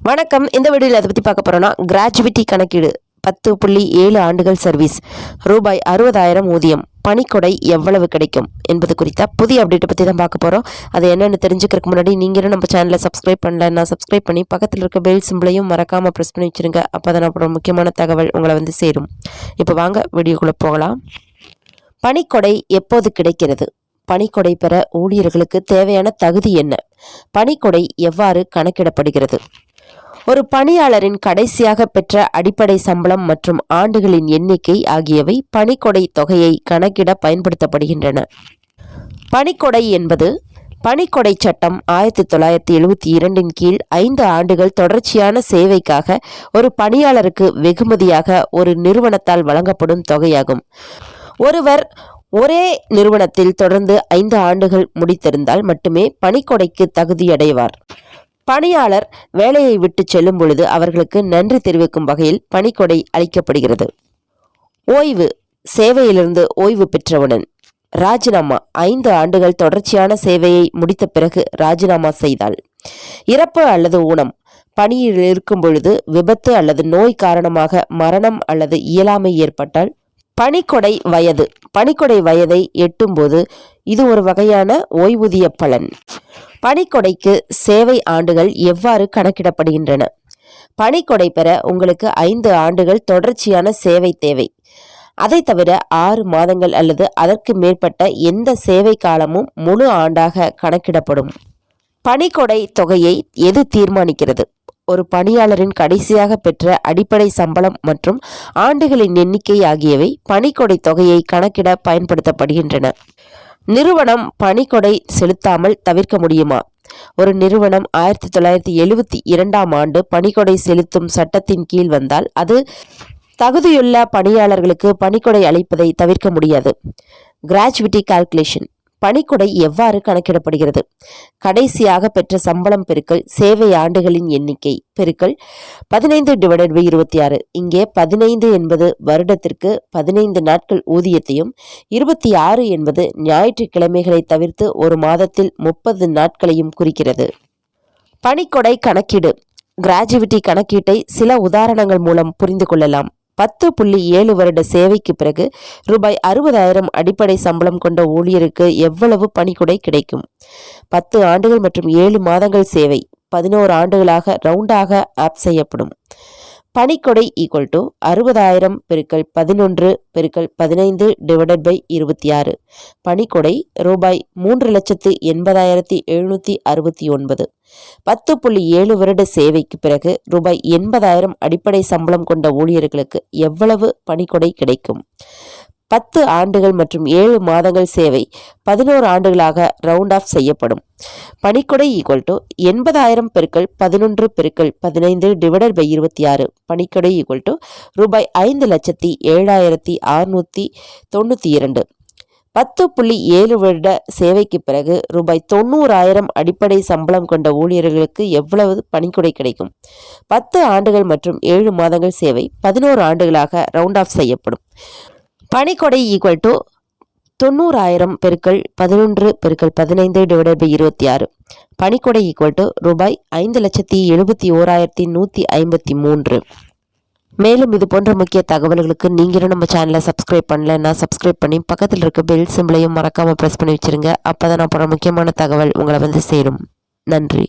வணக்கம். இந்த வீடியோவில் அதை பற்றி பார்க்க போகிறோன்னா, கிராஜுவிட்டி கணக்கீடு 10.7 ஆண்டுகள் சர்வீஸ், ரூபாய் 60,000 ஊதியம், பணிக்கொடை எவ்வளவு கிடைக்கும் என்பது குறித்த புதிய அப்டேட்டை பற்றி தான் பார்க்க போகிறோம். அது என்னென்னு தெரிஞ்சுக்கிறதுக்கு முன்னாடி நீங்களும் நம்ம சேனலை சப்ஸ்கிரைப் பண்ணலன்னா சப்ஸ்கிரைப் பண்ணி பக்கத்தில் இருக்க பெல் சிம்பிளையும் மறக்காமல் ப்ரெஸ் பண்ணி வச்சுருங்க. அப்போ தான் அப்புறம் முக்கியமான தகவல் உங்களை வந்து சேரும். இப்போ வாங்க வீடியோக்குள்ளே போகலாம். பணிக்கொடை எப்போது கிடைக்கிறது? பணிக்கொடை பெற ஊழியர்களுக்கு தேவையான தகுதி என்ன? பணிக்கொடை எவ்வாறு கணக்கிடப்படுகிறது? ஒரு பணியாளரின் கடைசியாக பெற்ற அடிப்படை சம்பளம் மற்றும் ஆண்டுகளின் எண்ணிக்கை ஆகியவை பணிக்கொடை தொகையை கணக்கிட பயன்படுத்தப்படுகின்றன. பணிக்கொடை என்பது பணிக்கொடை சட்டம் 1972 கீழ் 5 ஆண்டுகள் தொடர்ச்சியான சேவைக்காக ஒரு பணியாளருக்கு வெகுமதியாக ஒரு நிறுவனத்தால் வழங்கப்படும் தொகையாகும். ஒருவர் ஒரே நிறுவனத்தில் தொடர்ந்து 5 ஆண்டுகள் முடித்திருந்தால் மட்டுமே பணிக்கொடைக்கு தகுதியடைவார். பணியாளர் வேலையை விட்டு செல்லும் பொழுது அவர்களுக்கு நன்றி தெரிவிக்கும் வகையில் பணிக்கொடை அளிக்கப்படுகிறது. ஓய்வு, சேவையிலிருந்து ஓய்வு பெற்றவுடன் ராஜினாமா, 5 ஆண்டுகள் தொடர்ச்சியான சேவையை முடித்த பிறகு ராஜினாமா செய்தால். இறப்பு அல்லது ஊனம், பணியில் இருக்கும் பொழுது விபத்து அல்லது நோய் காரணமாக மரணம் அல்லது இயலாமை ஏற்பட்டால். பணிக்கொடை வயது, பணிக்கொடை வயதை எட்டும்போது இது ஒரு வகையான ஓய்வூதிய பலன். பணிக்கொடைக்கு சேவை ஆண்டுகள் எவ்வாறு கணக்கிடப்படுகின்றன? பணிக்கொடை பெற உங்களுக்கு 5 ஆண்டுகள் தொடர்ச்சியான சேவை தேவை. அதை தவிர 6 மாதங்கள் அல்லது அதற்கு மேற்பட்ட எந்த சேவை காலமும் முழு ஆண்டாக கணக்கிடப்படும். பணிக்கொடை தொகையை எது தீர்மானிக்கிறது? ஒரு பணியாளரின் கடைசியாக பெற்ற அடிப்படை சம்பளம் மற்றும் ஆண்டுகளின் எண்ணிக்கை ஆகியவை பணிக்கொடை தொகையை கணக்கிட பயன்படுத்தப்படுகின்றன. நிறுவனம் பணிக்கொடை செலுத்தாமல் தவிர்க்க முடியுமா? ஒரு நிறுவனம் 1972 ஆண்டு பணிக்கொடை செலுத்தும் சட்டத்தின் கீழ் வந்தால் அது தகுதியுள்ள பணியாளர்களுக்கு பணிக்கொடை அளிப்பதை தவிர்க்க முடியாது. கிராஜுவிட்டி கால்குலேஷன், பணிக்கொடை எவ்வாறு கணக்கிடப்படுகிறது? கடைசியாக பெற்ற சம்பளம் பெருக்கல் சேவை ஆண்டுகளின் எண்ணிக்கை பெருக்கல் 15/26. இங்கே 15 என்பது வருடத்திற்கு 15 நாட்கள் ஊதியத்தையும், 26 என்பது ஞாயிற்றுக்கிழமைகளை தவிர்த்து ஒரு மாதத்தில் 30 நாட்களையும் குறிக்கிறது. பணிக்கொடை கணக்கீடு, கிராஜுவிட்டி கணக்கீட்டை சில உதாரணங்கள் மூலம் புரிந்து கொள்ளலாம். 10.7 வருட சேவைக்கு பிறகு ரூபாய் 60,000 அடிப்படை சம்பளம் கொண்ட ஊழியருக்கு எவ்வளவு பணிக்கொடை கிடைக்கும்? 10 ஆண்டுகள் மற்றும் 7 மாதங்கள் சேவை 11 ஆண்டுகளாக ரவுண்டாக ஆப் செய்யப்படும். பணிக்கொடை = 60,000 × 11 × 15/26. பணிக்கொடை ரூபாய் 3,80,769. 10.7 வருட சேவைக்கு பிறகு ரூபாய் 80,000 அடிப்படை சம்பளம் கொண்ட ஊழியர்களுக்கு எவ்வளவு பணிக்கொடை கிடைக்கும்? 10 ஆண்டுகள் மற்றும் 7 மாதங்கள் சேவை 11 ஆண்டுகளாக ரவுண்ட் ஆஃப் செய்யப்படும். பணிக்கொடை = 80,000 × 11 × 15/26. பணிக்கொடை ரூபாய் 5,07,692. 10.7 வருட சேவைக்கு பிறகு ரூபாய் 90,000 அடிப்படை சம்பளம் கொண்ட ஊழியர்களுக்கு எவ்வளவு பணிக்கொடை கிடைக்கும்? 10 ஆண்டுகள் மற்றும் 7 மாதங்கள் சேவை 11 ஆண்டுகளாக ரவுண்ட் ஆஃப் செய்யப்படும். பணிக்கொடை = 90,000 × 11 × 15/26. பணிக்கொடை ரூபாய் 5,71,153. மேலும் இது போன்ற முக்கிய தகவல்களுக்கு நீங்களும் நம்ம சேனலை சப்ஸ்கிரைப் பண்ணலன்னா சப்ஸ்கிரைப் பண்ணி பக்கத்தில் இருக்க பெல் சிம்பிளையும் மறக்காமல் ப்ரெஸ் பண்ணி வச்சுருங்க. அப்போ தான் அப்புறம் முக்கியமான தகவல் உங்களை வந்து சேரும். நன்றி.